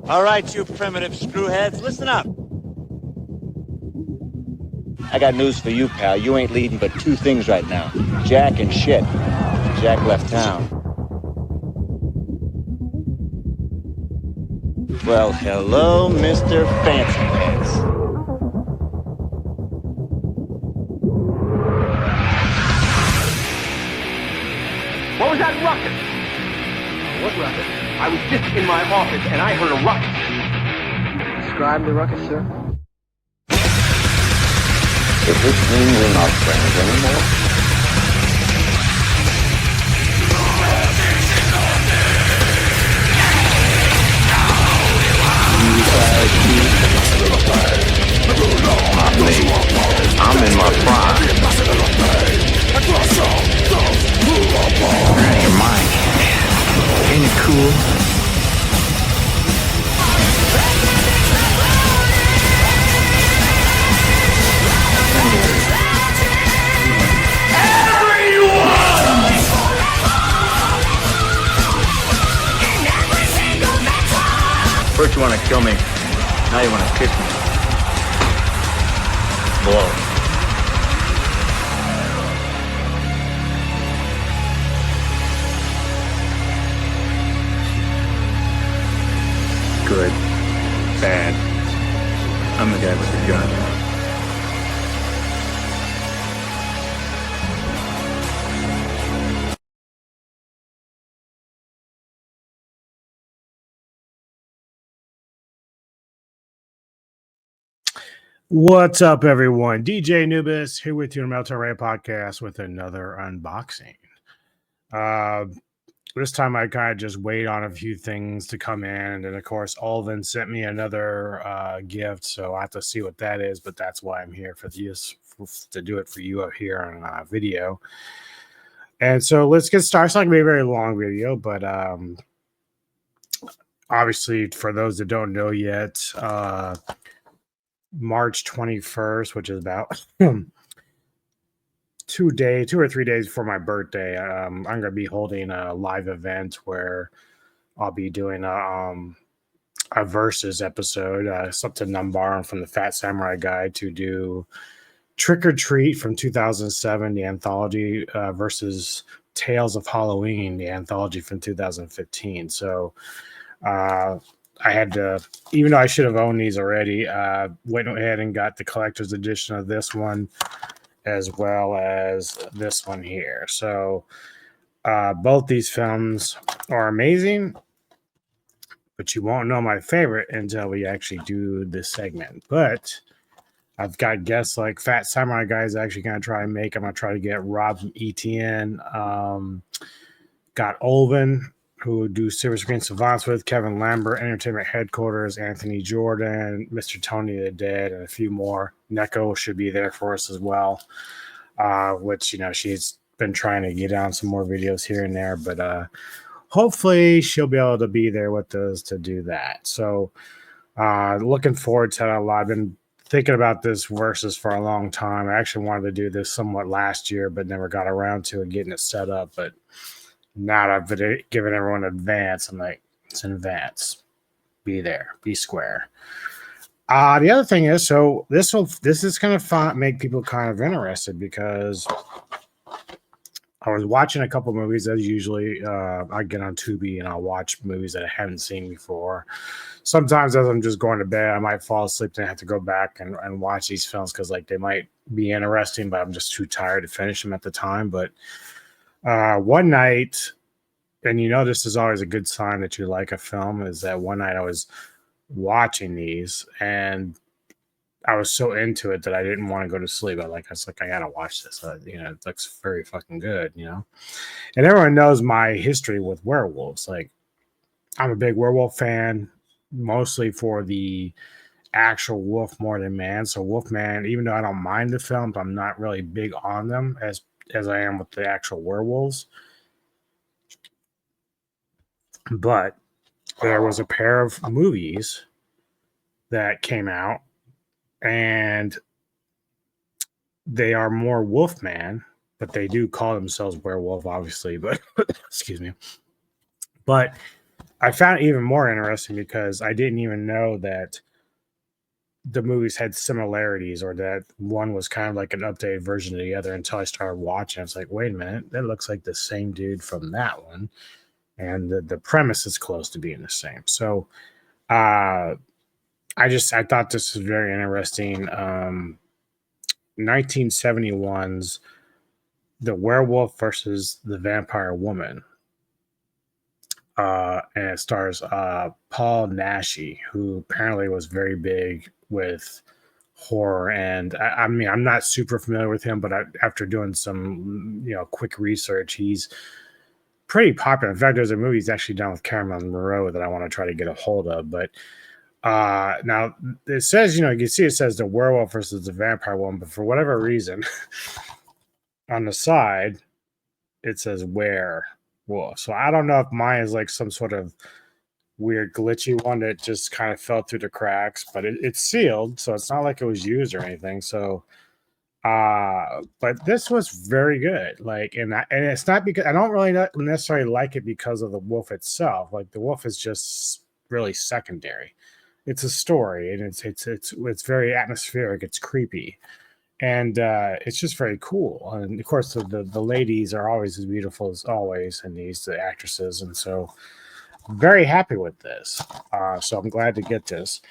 All right, you primitive screwheads, listen up. I got news for you, pal. You ain't leading but two things right now. Jack and shit. Jack left town. Well, hello, Mr. Fancy Pants. What was that ruckus? What ruckus? I was just in my office and I heard a ruckus. Describe the ruckus, sir. Does this mean we're not friends anymore? Not me. I'm in my prime. You're out of your mind. Ain't it cool? First you want to kill me, now you want to kiss me. Blow. Good. Bad. I'm the guy with the gun. What's up, everyone? DJ Nubis here with your Melter Ray podcast with another unboxing. This time I kind of just wait on a few things to come in, and then of course Alvin sent me another gift, so I have to see what that is. But that's why I'm here for this, to do it for you up here on video. And so let's get started. It's not gonna be a very long video, but obviously for those that don't know yet, March 21st, which is about 2 or 3 days before my birthday, I'm going to be holding a live event where I'll be doing a versus episode. It's up to Numbar from the Fat Samurai Guide to do Trick or Treat from 2007, the anthology, versus Tales of Halloween, the anthology from 2015. So, I had to, even though I should have owned these already, went ahead and got the collector's edition of this one as well as this one here. So both these films are amazing, but you won't know my favorite until we actually do this segment. But I've got guests like Fat Samurai Guys actually going to try and make. I'm going to try to get Rob from ETN. Got Olvin, who do Silver Screen Savants with, Kevin Lambert, Entertainment Headquarters, Anthony Jordan, Mr. Tony the Dead, and a few more. Neko should be there for us as well, which, you know, she's been trying to get on some more videos here and there, but hopefully she'll be able to be there with us to do that. So looking forward to that a lot. I've been thinking about this versus for a long time. I actually wanted to do this somewhat last year, but never got around to it, getting it set up. But now I've given everyone advance. I'm like, it's in advance. Be there. Be square. The other thing is, so this is going to make people kind of interested, because I was watching a couple movies as usually. I get on Tubi and I'll watch movies that I haven't seen before. Sometimes as I'm just going to bed, I might fall asleep and I have to go back and watch these films because like they might be interesting, but I'm just too tired to finish them at the time. But one night, and you know this is always a good sign that you like a film, is that one night I was watching these and I was so into it that I didn't want to go to sleep. I was like, I gotta watch this. You know, it looks very fucking good, you know. And everyone knows my history with werewolves. Like, I'm a big werewolf fan, mostly for the actual wolf more than man. So Wolfman, even though I don't mind the films, I'm not really big on them as I am with the actual werewolves. But there was a pair of movies that came out, and they are more Wolfman, but they do call themselves werewolf, obviously. But excuse me. But I found it even more interesting because I didn't even know that the movies had similarities or that one was kind of like an updated version of the other until I started watching. I was like, wait a minute, that looks like the same dude from that one. And the premise is close to being the same. So uh I thought this was very interesting. 1971's The Werewolf versus the Vampire Woman. And it stars Paul Naschy, who apparently was very big with horror. And I mean, I'm not super familiar with him, but after doing some quick research, he's pretty popular. In fact, there's a movie he's actually done with Cameron Monroe that I want to try to get a hold of. But now it says, you can see it says The Werewolf versus the Vampire Woman, but for whatever reason, on the side it says Werewolf. So I don't know if mine is like some sort of weird glitchy one that just kind of fell through the cracks, but it's sealed, so it's not like it was used or anything. So but this was very good. Like, and it's not because I don't really not necessarily like it because of the wolf itself. Like, the wolf is just really secondary. It's a story, and it's very atmospheric. It's creepy, and it's just very cool. And of course, the ladies are always as beautiful as always, and the actresses, and so very happy with this. So I'm glad to get this.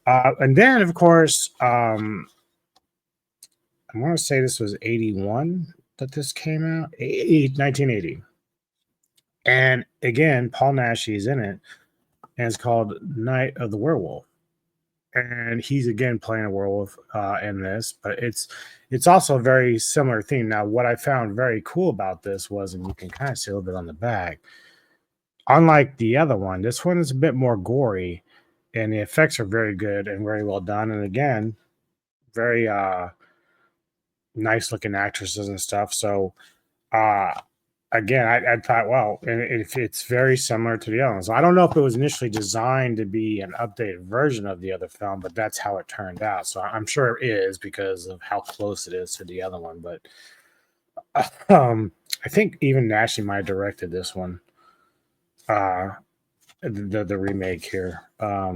And then, of course, I want to say this was 81 that this came out, 1980. And again, Paul Naschy is in it, and it's called Night of the Werewolf. And he's again playing a werewolf in this, but it's also a very similar theme. Now, what I found very cool about this was, and you can kind of see a little bit on the back, unlike the other one, this one is a bit more gory, and the effects are very good and very well done. And again, very nice looking actresses and stuff. So uh again, I thought, well, and it's very similar to the other one. So I don't know if it was initially designed to be an updated version of the other film, but that's how it turned out. So I'm sure it is because of how close it is to the other one. But I think even Naschy might have directed this one, the remake here. But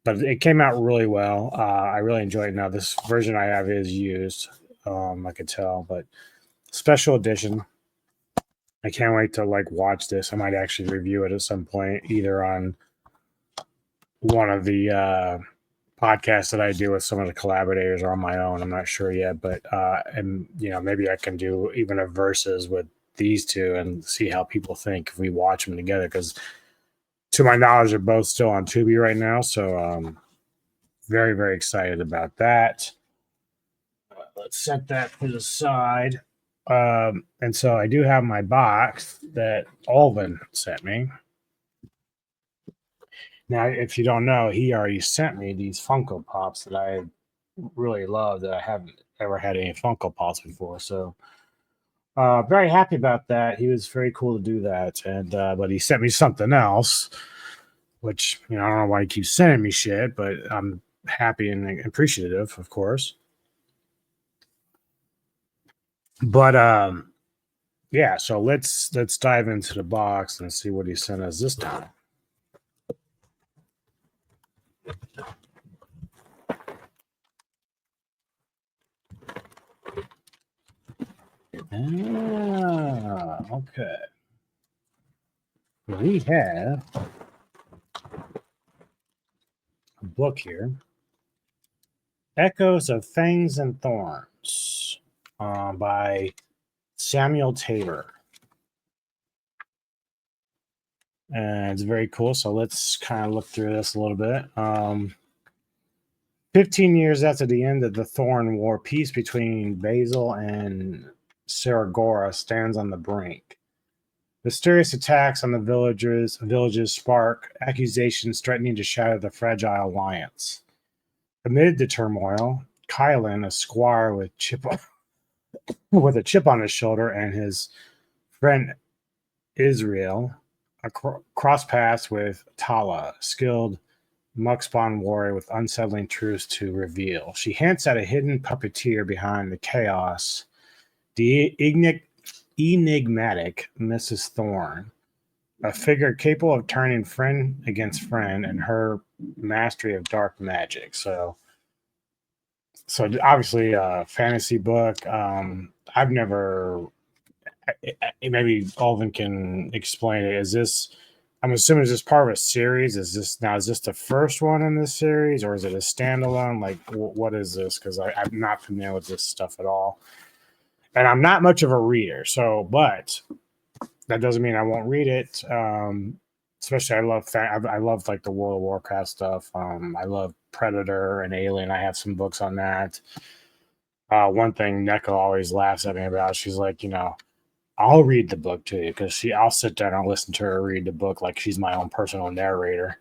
it came out really well. I really enjoyed it. Now, this version I have is used, I could tell, but special edition. I can't wait to watch this. I might actually review it at some point, either on one of the podcasts that I do with some of the collaborators or on my own. I'm not sure yet, but and maybe I can do even a versus with these two and see how people think if we watch them together. Because to my knowledge, they're both still on Tubi right now, so very, very excited about that. Let's set that to the side. And so I do have my box that Alvin sent me. Now, if you don't know, he already sent me these Funko Pops that I really love, that I haven't ever had any Funko Pops before. So very happy about that. He was very cool to do that. And but he sent me something else, which I don't know why he keeps sending me shit, but I'm happy and appreciative, of course. But yeah, so let's dive into the box and see what he sent us this time. Okay. We have a book here, Echoes of Fangs and Thorns, by Samuel Taylor. And it's very cool. So let's kind of look through this a little bit. 15 years after the end of the Thorn War, peace between Basil and Saragora stands on the brink. Mysterious attacks on the villages spark accusations threatening to shatter the fragile alliance. Amid the turmoil, Kylan, a squire with a chip on his shoulder, and his friend Israel cross paths with Tala, a skilled muckspawn warrior with unsettling truths to reveal. She hints at a hidden puppeteer behind the chaos, the enigmatic Mrs. Thorne. a figure capable of turning friend against friend and her mastery of dark magic. So obviously a fantasy book. I've never, maybe Alvin can explain it. Is this, I'm assuming, is this part of a series? Is this the first one in this series, or is it a standalone? Like, what is this? Because I'm not familiar with this stuff at all. And I'm not much of a reader. But that doesn't mean I won't read it. Especially I love like the World of Warcraft stuff. I love Predator and Alien. I have some books on that. One thing NECA always laughs at me about, she's like, I'll read the book to you because I'll sit there and I'll listen to her read the book like she's my own personal narrator.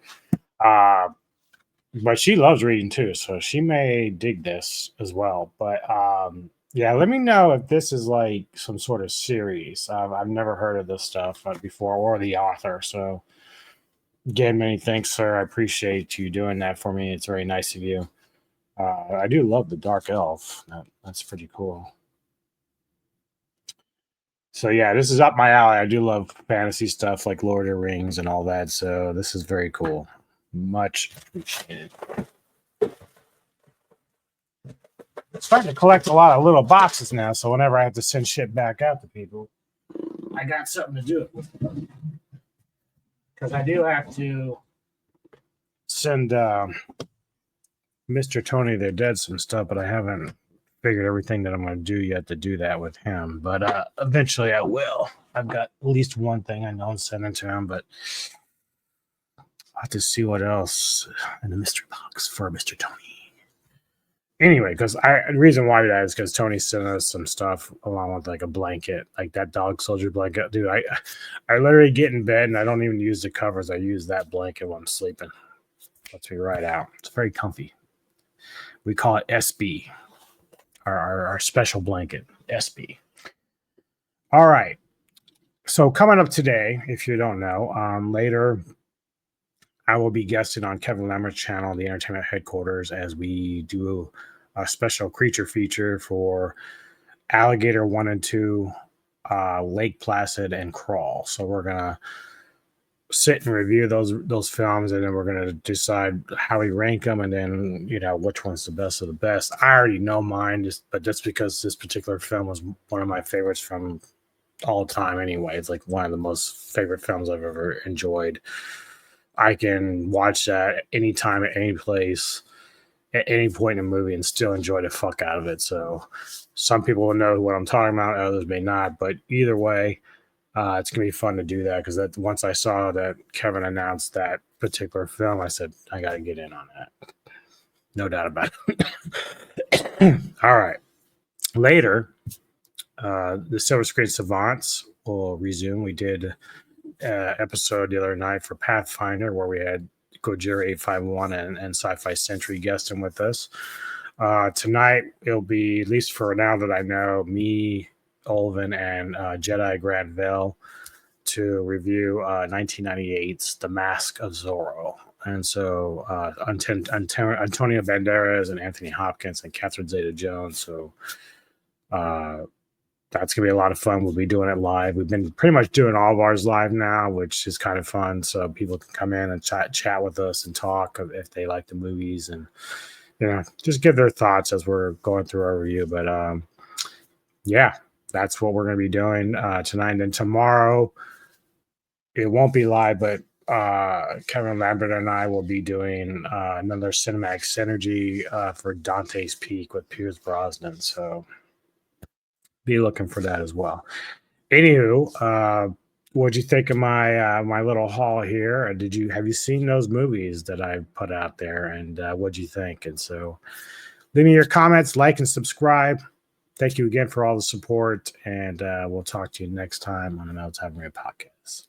But she loves reading too, so she may dig this as well. But yeah, let me know if this is like some sort of series. I've never heard of this stuff before, or the author. So again, many thanks, sir. I appreciate you doing that for me. It's very nice of you. I do love the Dark Elf. That's pretty cool. So yeah, this is up my alley. I do love fantasy stuff like Lord of the Rings and all that. So this is very cool. Much appreciated. Starting to collect a lot of little boxes now, so whenever I have to send shit back out to people, I got something to do it with. Because I do have to send Mr. Tony They're Dead some stuff, but I haven't figured everything that I'm going to do yet to do that with him. But eventually I will. I've got at least one thing I know I'm sending to him, but I'll have to see what else in the mystery box for Mr. Tony. Anyway, because the reason why that is because Tony sent us some stuff along with like a blanket, like that dog soldier blanket. Dude, I literally get in bed and I don't even use the covers. I use that blanket when I'm sleeping. Lets me right out. It's very comfy. We call it SB, our special blanket, SB. All right. So coming up today, if you don't know, later I will be guesting on Kevin Lammert's channel, The Entertainment Headquarters, as we do a special creature feature for Alligator 1 and 2, Lake Placid, and Crawl. So we're going to sit and review those films, and then we're going to decide how we rank them, and then, which one's the best of the best. I already know mine, but just because this particular film was one of my favorites from all time anyway. It's like one of the most favorite films I've ever enjoyed. I can watch that anytime, at any place, at any point in a movie, and still enjoy the fuck out of it. So some people will know what I'm talking about, others may not. But either way, it's going to be fun to do that, because that once I saw that Kevin announced that particular film, I said, I got to get in on that. No doubt about it. All right. Later, the Silver Screen Savants will resume. We did episode the other night for Pathfinder, where we had Gojira 851 and Sci-Fi Century guesting with us. Tonight it'll be, at least for now that I know, me, Olvin, and Jedi Grant Vale to review 1998's The Mask of Zorro. And so Antonio Banderas and Anthony Hopkins and Catherine Zeta-Jones. So that's going to be a lot of fun. We'll be doing it live. We've been pretty much doing all of ours live now, which is kind of fun. So people can come in and chat with us and talk if they like the movies, and, just give their thoughts as we're going through our review. But yeah, that's what we're going to be doing tonight. And then tomorrow, it won't be live, but Kevin Lambert and I will be doing another cinematic synergy for Dante's Peak with Pierce Brosnan. So be looking for that as well. Anywho, what'd you think of my my little haul here? Have you seen those movies that I put out there, and what'd you think? And so leave me your comments, like and subscribe. Thank you again for all the support, and we'll talk to you next time on another Time Podcast.